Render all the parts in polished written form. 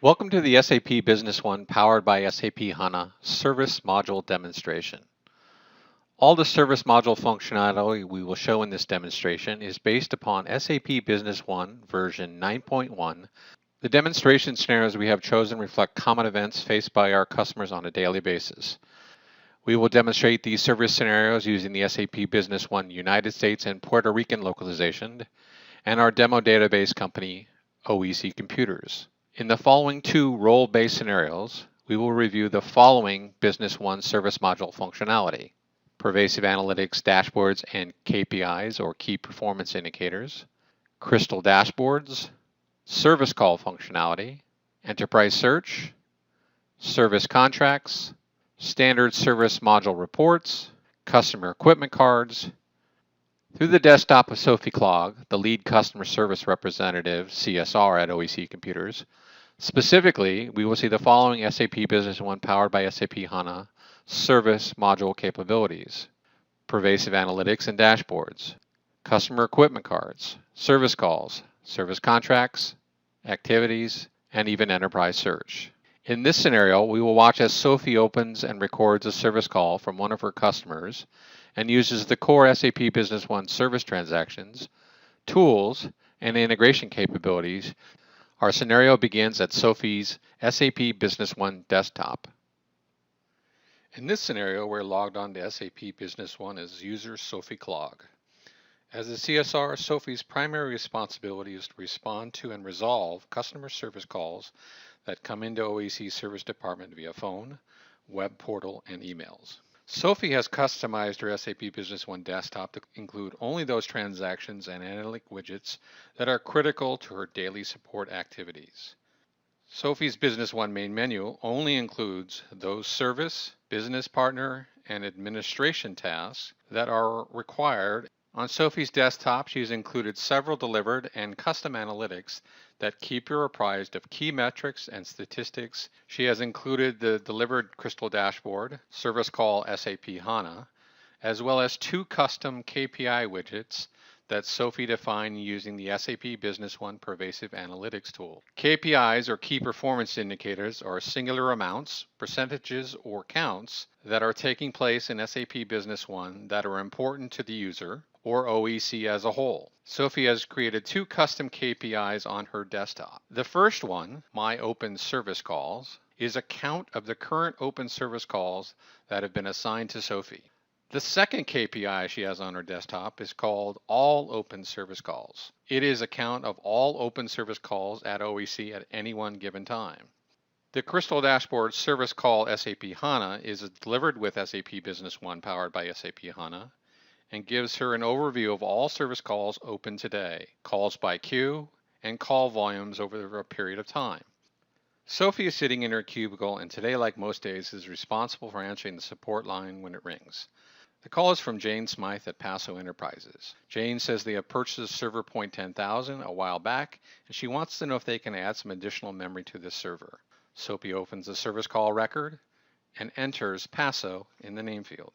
Welcome to the SAP Business One powered by SAP HANA Service Module Demonstration. All the service module functionality we will show in this demonstration is based upon SAP Business One version 9.1. The demonstration scenarios we have chosen reflect common events faced by our customers on a daily basis. We will demonstrate these service scenarios using the SAP Business One United States and Puerto Rican localization and our demo database company, OEC Computers. In the following two role-based scenarios, we will review the following Business One service module functionality: pervasive analytics dashboards and KPIs or key performance indicators, crystal dashboards, service call functionality, enterprise search, service contracts, standard service module reports, customer equipment cards. Through the desktop of Sophie Klog, the lead customer service representative, CSR at OEC Computers. Specifically, we will see the following SAP Business One powered by SAP HANA service module capabilities: pervasive analytics and dashboards, customer equipment cards, service calls, service contracts, activities, and even enterprise search. In this scenario, we will watch as Sophie opens and records a service call from one of her customers and uses the core SAP Business One service transactions, tools, and integration capabilities. Our scenario begins at Sophie's SAP Business One desktop. In this scenario, we're logged on to SAP Business One as user Sophie Klog. As a CSR, Sophie's primary responsibility is to respond to and resolve customer service calls that come into OEC Service Department via phone, web portal, and emails. Sophie has customized her SAP Business One desktop to include only those transactions and analytic widgets that are critical to her daily support activities. Sophie's Business One main menu only includes those service, business partner, and administration tasks that are required. On Sophie's desktop, she's included several delivered and custom analytics that keep her apprised of key metrics and statistics. She has included the delivered Crystal Dashboard, Service Call SAP HANA, as well as two custom KPI widgets that Sophie defined using the SAP Business One Pervasive Analytics tool. KPIs, or key performance indicators, are singular amounts, percentages, or counts that are taking place in SAP Business One that are important to the user or OEC as a whole. Sophie has created two custom KPIs on her desktop. The first one, My Open Service Calls, is a count of the current open service calls that have been assigned to Sophie. The second KPI she has on her desktop is called All Open Service Calls. It is a count of all open service calls at OEC at any one given time. The Crystal Dashboard Service Call SAP HANA is delivered with SAP Business One powered by SAP HANA and gives her an overview of all service calls open today, calls by queue, and call volumes over a period of time. Sophie is sitting in her cubicle and today, like most days, is responsible for answering the support line when it rings. The call is from Jane Smythe at Paso Enterprises. Jane says they have purchased a server point 10,000 a while back, and she wants to know if they can add some additional memory to this server. Sophie opens the service call record and enters Paso in the name field.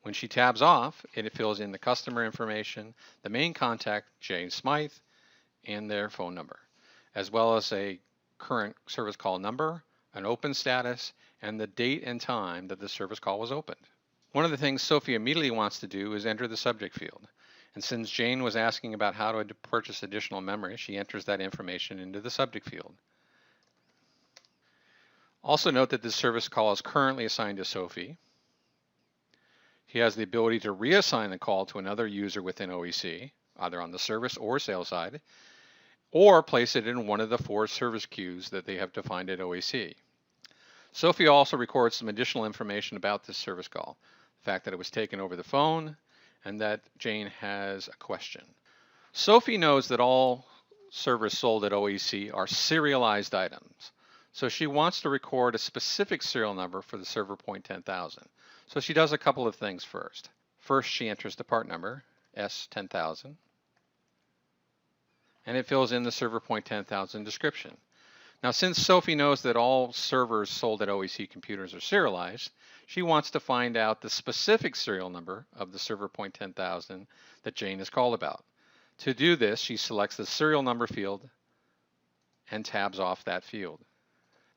When she tabs off, it fills in the customer information, the main contact, Jane Smythe, and their phone number, as well as a current service call number, an open status, and the date and time that the service call was opened. One of the things Sophie immediately wants to do is enter the subject field. And since Jane was asking about how to purchase additional memory, she enters that information into the subject field. Also note that this service call is currently assigned to Sophie. She has the ability to reassign the call to another user within OEC, either on the service or sales side, or place it in one of the 4 service queues that they have defined at OEC. Sophie also records some additional information about this service call, the fact that it was taken over the phone, and that Jane has a question. Sophie knows that all servers sold at OEC are serialized items, so she wants to record a specific serial number for the server point 10,000. So she does a couple of things first. First, she enters the part number, S10000, and it fills in the server point 10,000 description. Now, since Sophie knows that all servers sold at OEC Computers are serialized, she wants to find out the specific serial number of the server point 10,000 that Jane has called about. To do this, she selects the serial number field and tabs off that field.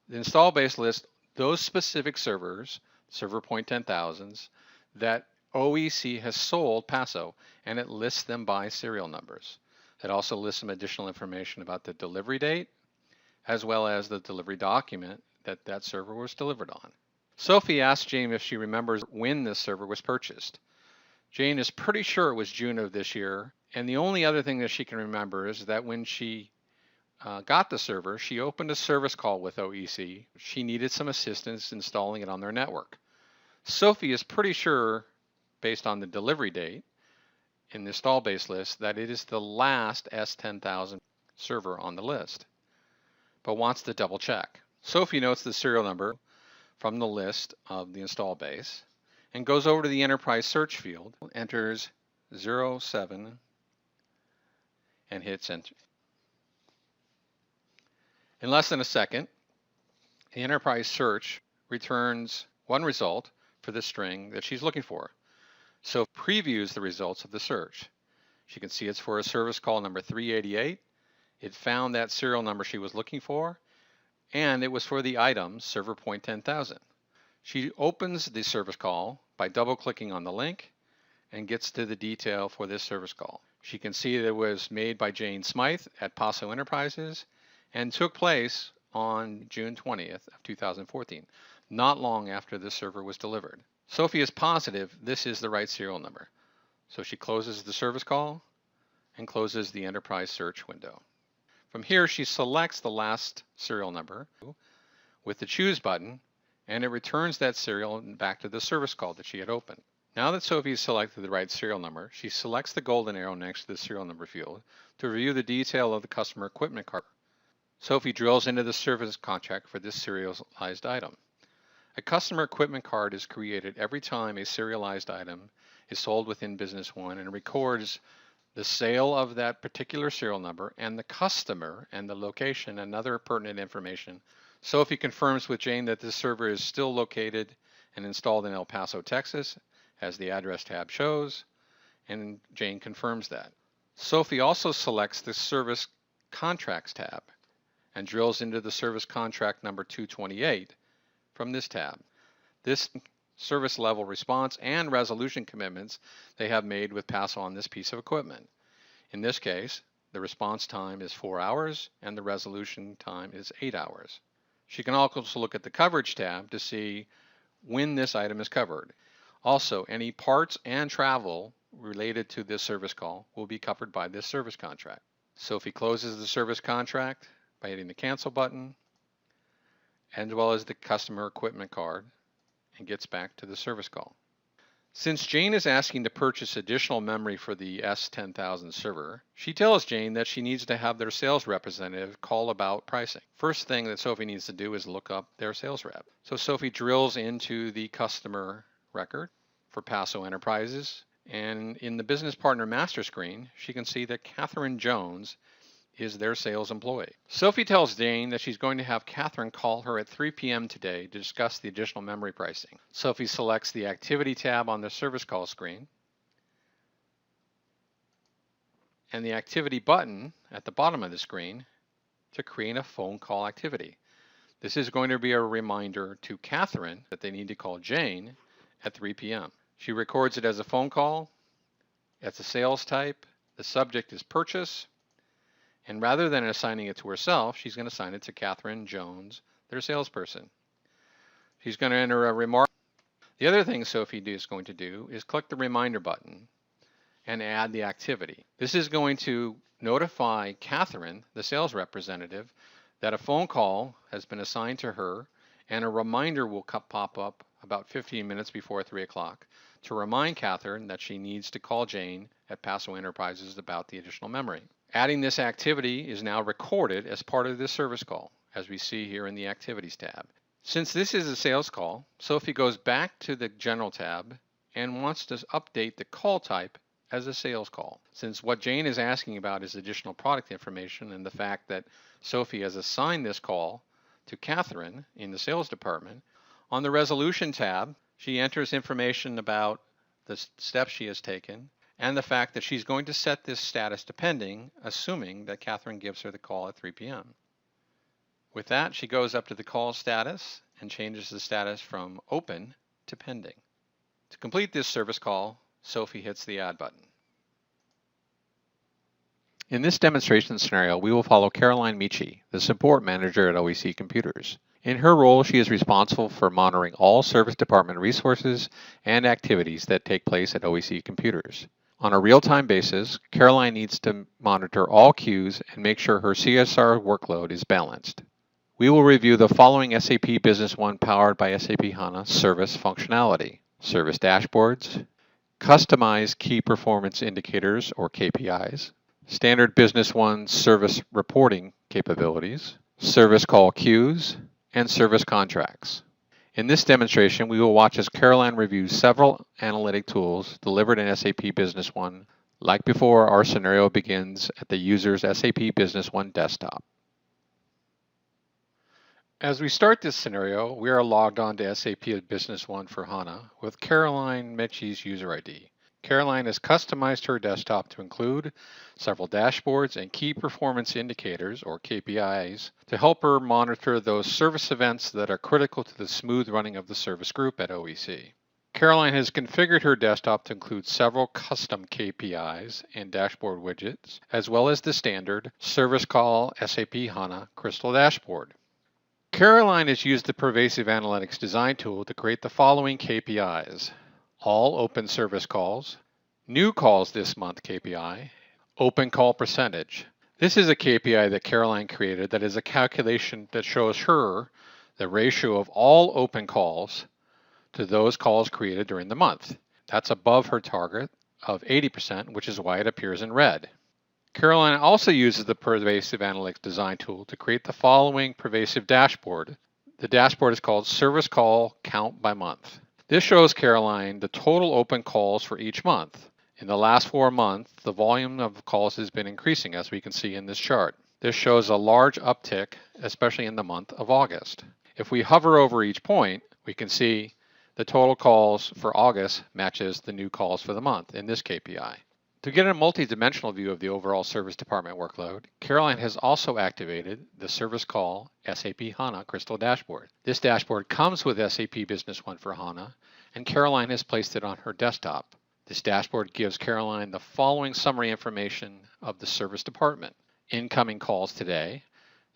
The install base lists those specific servers, server point 10,000s, that OEC has sold Paso, and it lists them by serial numbers. It also lists some additional information about the delivery date, as well as the delivery document that that server was delivered on. Sophie asked Jane if she remembers when this server was purchased. Jane is pretty sure it was June of this year, and the only other thing that she can remember is that when she got the server, she opened a service call with OEC. She needed some assistance installing it on their network. Sophie is pretty sure, based on the delivery date in the install base list, that it is the last S10000 server on the list, but wants to double check. Sophie notes the serial number from the list of the install base and goes over to the enterprise search field, enters 07, and hits enter. In less than a second, the enterprise search returns one result for the string that she's looking for. So previews the results of the search. She can see it's for a service call number 388. It found that serial number she was looking for, and it was for the item server point 10,000. She opens the service call by double-clicking on the link and gets to the detail for this service call. She can see that it was made by Jane Smythe at Paso Enterprises and took place on June 20th of 2014, not long after the server was delivered. Sophie is positive this is the right serial number, so she closes the service call and closes the enterprise search window. From here, she selects the last serial number with the choose button, and it returns that serial back to the service call that she had opened. Now that Sophie has selected the right serial number, she selects the golden arrow next to the serial number field to review the detail of the customer equipment card. Sophie drills into the service contract for this serialized item. A customer equipment card is created every time a serialized item is sold within Business One and records the sale of that particular serial number and the customer and the location and other pertinent information. Sophie confirms with Jane that this server is still located and installed in El Paso, Texas, as the address tab shows, and Jane confirms that. Sophie also selects the Service Contracts tab and drills into the service contract number 228 from this tab. This service level response and resolution commitments they have made with Paso on this piece of equipment. In this case, the response time is 4 hours and the resolution time is 8 hours. She can also look at the coverage tab to see when this item is covered. Also, any parts and travel related to this service call will be covered by this service contract. Sophie closes the service contract by hitting the cancel button, as well as the customer equipment card, and gets back to the service call. Since Jane is asking to purchase additional memory for the S10000 server, she tells Jane that she needs to have their sales representative call about pricing. First thing that Sophie needs to do is look up their sales rep. So Sophie drills into the customer record for Paso Enterprises, and in the business partner master screen, she can see that Catherine Jones is their sales employee. Sophie tells Jane that she's going to have Catherine call her at 3 p.m. today to discuss the additional memory pricing. Sophie selects the activity tab on the service call screen and the activity button at the bottom of the screen to create a phone call activity. This is going to be a reminder to Catherine that they need to call Jane at 3 p.m. She records it as a phone call. It's a sales type. The subject is purchase. And rather than assigning it to herself, she's going to assign it to Catherine Jones, their salesperson. She's going to enter a remark. The other thing Sophie is going to do is click the reminder button and add the activity. This is going to notify Catherine, the sales representative, that a phone call has been assigned to her, and a reminder will pop up about 15 minutes before 3 o'clock to remind Catherine that she needs to call Jane at Paso Enterprises about the additional memory. Adding this activity is now recorded as part of this service call, as we see here in the Activities tab. Since this is a sales call, Sophie goes back to the General tab and wants to update the call type as a sales call. Since what Jane is asking about is additional product information and the fact that Sophie has assigned this call to Catherine in the sales department, on the Resolution tab, she enters information about the steps she has taken and the fact that she's going to set this status to pending, assuming that Catherine gives her the call at 3 p.m. With that, she goes up to the call status and changes the status from open to pending. To complete this service call, Sophie hits the Add button. In this demonstration scenario, we will follow Caroline Michi, the support manager at OEC Computers. In her role, she is responsible for monitoring all service department resources and activities that take place at OEC Computers. On a real-time basis, Caroline needs to monitor all queues and make sure her CSR workload is balanced. We will review the following SAP Business One powered by SAP HANA service functionality: service dashboards, customized key performance indicators or KPIs, standard Business One service reporting capabilities, service call queues, and service contracts. In this demonstration, we will watch as Caroline reviews several analytic tools delivered in SAP Business One. Like before, our scenario begins at the user's SAP Business One desktop. As we start this scenario, we are logged on to SAP Business One for HANA with Caroline Michi's user ID. Caroline has customized her desktop to include several dashboards and key performance indicators, or KPIs, to help her monitor those service events that are critical to the smooth running of the service group at OEC. Caroline has configured her desktop to include several custom KPIs and dashboard widgets, as well as the standard Service Call SAP HANA Crystal Dashboard. Caroline has used the Pervasive Analytics design tool to create the following KPIs: all open service calls, new calls this month KPI, open call percentage. This is a KPI that Caroline created that is a calculation that shows her the ratio of all open calls to those calls created during the month. That's above her target of 80%, which is why it appears in red. Caroline also uses the Pervasive Analytics design tool to create the following pervasive dashboard. The dashboard is called Service Call Count by Month. This shows Caroline the total open calls for each month. In the last 4 months, the volume of calls has been increasing, as we can see in this chart. This shows a large uptick, especially in the month of August. If we hover over each point, we can see the total calls for August matches the new calls for the month in this KPI. To get a multi-dimensional view of the overall service department workload, Caroline has also activated the Service Call SAP HANA Crystal Dashboard. This dashboard comes with SAP Business One for HANA, and Caroline has placed it on her desktop. This dashboard gives Caroline the following summary information of the service department. Incoming calls today.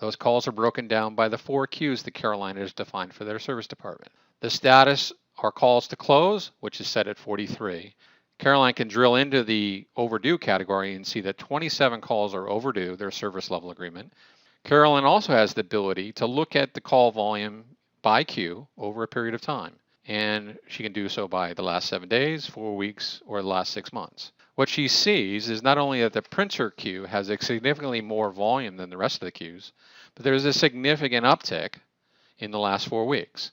Those calls are broken down by the 4 queues that Caroline has defined for their service department. The status are calls to close, which is set at 43. Caroline can drill into the overdue category and see that 27 calls are overdue their service level agreement. Caroline also has the ability to look at the call volume by queue over a period of time, and she can do so by the last 7 days, 4 weeks, or the last 6 months. What she sees is not only that the printer queue has a significantly more volume than the rest of the queues, but there's a significant uptick in the last 4 weeks.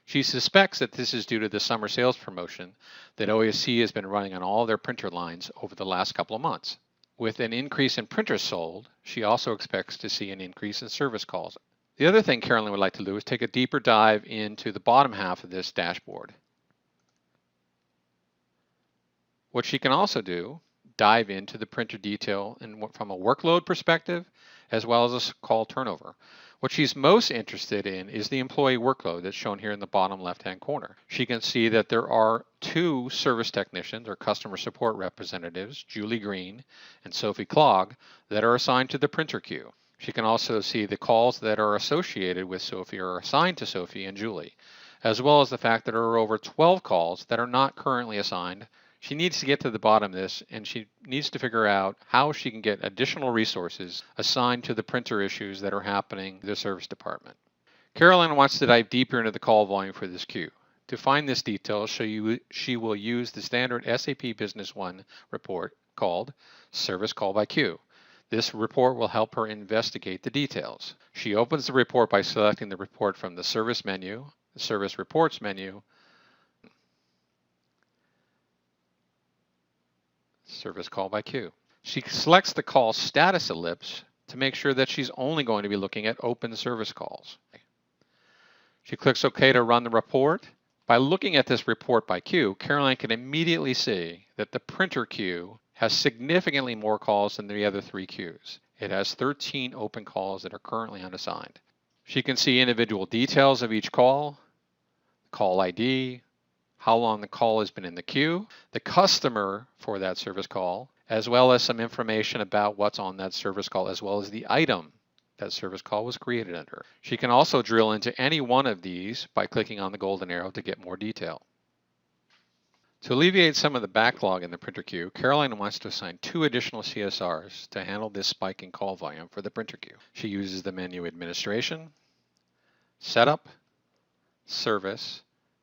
She suspects that this is due to the summer sales promotion that OEC has been running on all their printer lines over the last couple of months. With an increase in printers sold, she also expects to see an increase in service calls. The other thing Caroline would like to do is take a deeper dive into the bottom half of this dashboard. What she can also do, dive into the printer detail and from a workload perspective, as well as a call turnover. What she's most interested in is the employee workload that's shown here in the bottom left-hand corner. She can see that there are 2 service technicians or customer support representatives, Julie Green and Sophie Clogg, that are assigned to the printer queue. She can also see the calls that are associated with Sophie or assigned to Sophie and Julie, as well as the fact that there are over 12 calls that are not currently assigned. She needs to get to the bottom of this, and she needs to figure out how she can get additional resources assigned to the printer issues that are happening in the service department. Caroline wants to dive deeper into the call volume for this queue. To find this detail, she will use the standard SAP Business One report called Service Call by Queue. This report will help her investigate the details. She opens the report by selecting the report from the Service menu, the Service Reports menu, Service Call by Queue. She selects the call status ellipse to make sure that she's only going to be looking at open service calls. She clicks OK to run the report. By looking at this report by queue, Caroline can immediately see that the printer queue has significantly more calls than the other 3 queues. It has 13 open calls that are currently unassigned. She can see individual details of each call ID, how long the call has been in the queue, the customer for that service call, as well as some information about what's on that service call, as well as the item that service call was created under. She can also drill into any one of these by clicking on the golden arrow to get more detail. To alleviate some of the backlog in the printer queue, Caroline wants to assign 2 additional CSRs to handle this spike in call volume for the printer queue. She uses the menu Administration, Setup, Service,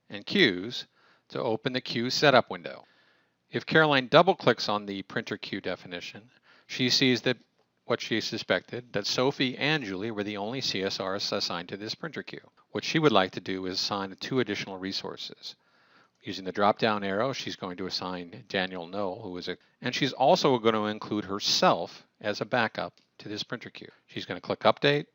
and Queues to open the queue setup window. If Caroline double-clicks on the printer queue definition, she sees that what she suspected, that Sophie and Julie were the only CSRs assigned to this printer queue. What she would like to do is assign 2 additional resources. Using the drop-down arrow, she's going to assign Daniel Knoll, and she's also going to include herself as a backup to this printer queue. She's going to click Update,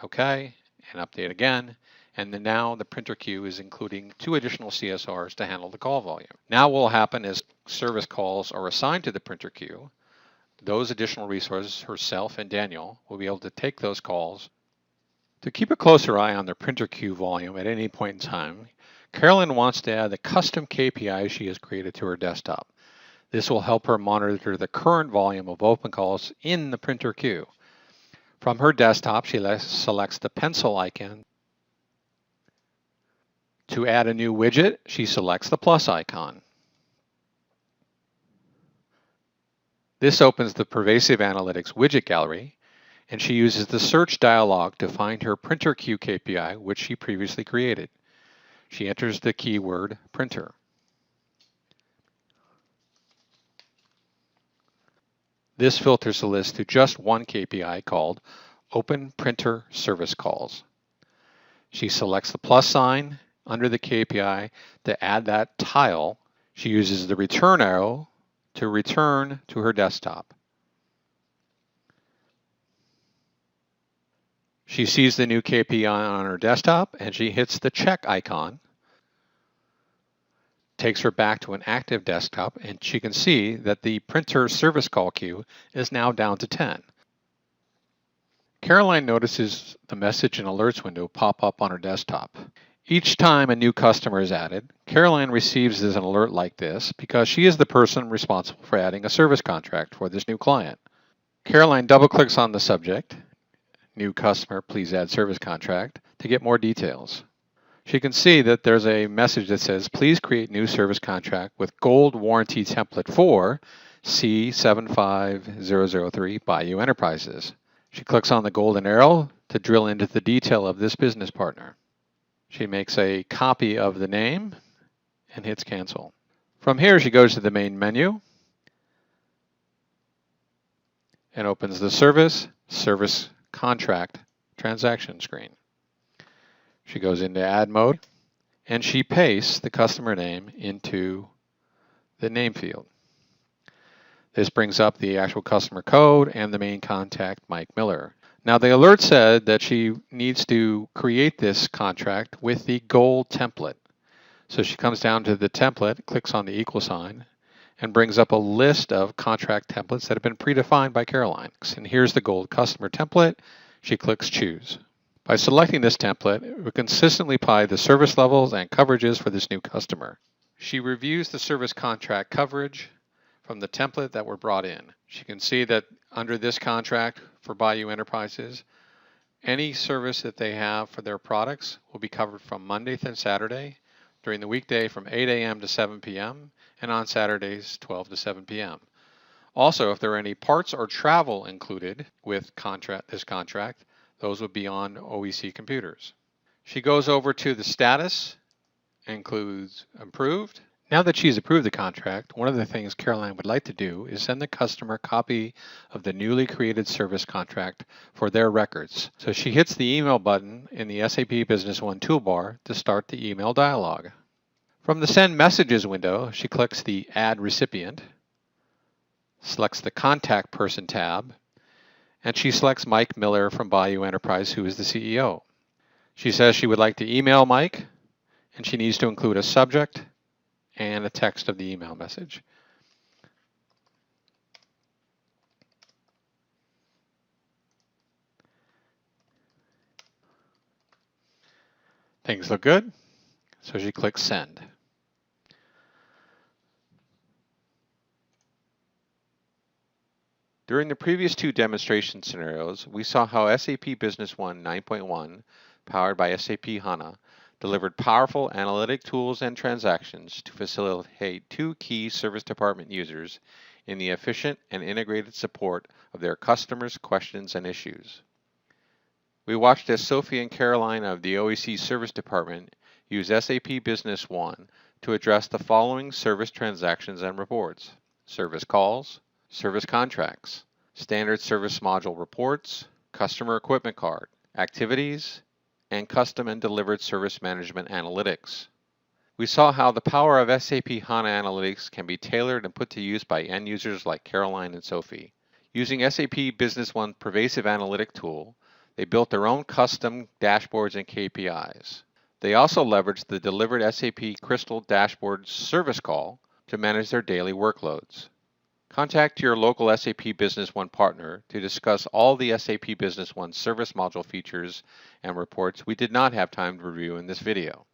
OK, and Update again. And then now the printer queue is including 2 additional CSRs to handle the call volume. Now what will happen is service calls are assigned to the printer queue. Those additional resources, herself and Daniel, will be able to take those calls. To keep a closer eye on their printer queue volume at any point in time, Carolyn wants to add the custom KPI she has created to her desktop. This will help her monitor the current volume of open calls in the printer queue. From her desktop, she selects the pencil icon. To add a new widget, she selects the plus icon. This opens the Pervasive Analytics widget gallery, and she uses the search dialog to find her printer queue KPI, which she previously created. She enters the keyword printer. This filters the list to just one KPI called Open Printer Service Calls. She selects the plus sign under the KPI to add that tile. She uses the return arrow to return to her desktop. She sees the new KPI on her desktop and she hits the check icon. Takes her back to an active desktop and she can see that the printer service call queue is now down to 10. Caroline notices the message and alerts window pop up on her desktop. Each time a new customer is added, Caroline receives an alert like this because she is the person responsible for adding a service contract for this new client. Caroline double-clicks on the subject, New Customer, Please Add Service Contract, to get more details. She can see that there's a message that says, Please create new service contract with gold warranty template for C75003 Bayou Enterprises. She clicks on the golden arrow to drill into the detail of this business partner. She makes a copy of the name and hits cancel. From here, she goes to the main menu and opens the Service Contract Transaction screen. She goes into Add mode and she pastes the customer name into the name field. This brings up the actual customer code and the main contact, Mike Miller. Now the alert said that she needs to create this contract with the gold template. So she comes down to the template, clicks on the equal sign, and brings up a list of contract templates that have been predefined by Caroline. And here's the gold customer template. She clicks choose. By selecting this template, it will consistently apply the service levels and coverages for this new customer. She reviews the service contract coverage from the template that were brought in. She can see that under this contract for Bayou Enterprises, any service that they have for their products will be covered from Monday through Saturday, during the weekday from 8 a.m. to 7 p.m., and on Saturdays 12 to 7 p.m. Also, if there are any parts or travel included with this contract, those would be on OEC computers. She goes over to the status, includes approved. Now that she's approved the contract, one of the things Caroline would like to do is send the customer a copy of the newly created service contract for their records. So she hits the email button in the SAP Business One toolbar to start the email dialog. From the Send Messages window, she clicks the Add Recipient, selects the Contact Person tab, and she selects Mike Miller from Bayou Enterprise, who is the CEO. She says she would like to email Mike, and she needs to include a subject and a text of the email message. Things look good, so she clicks Send. During the previous two demonstration scenarios, we saw how SAP Business One 9.1, powered by SAP HANA, delivered powerful analytic tools and transactions to facilitate two key service department users in the efficient and integrated support of their customers' questions and issues. We watched as Sophie and Caroline of the OEC Service Department use SAP Business One to address the following service transactions and reports: service calls, service contracts, standard service module reports, customer equipment card, activities, and custom and delivered service management analytics. We saw how the power of SAP HANA Analytics can be tailored and put to use by end users like Caroline and Sophie. Using SAP Business One Pervasive Analytic Tool, they built their own custom dashboards and KPIs. They also leveraged the delivered SAP Crystal Dashboard service call to manage their daily workloads. Contact your local SAP Business One partner to discuss all the SAP Business One service module features and reports we did not have time to review in this video.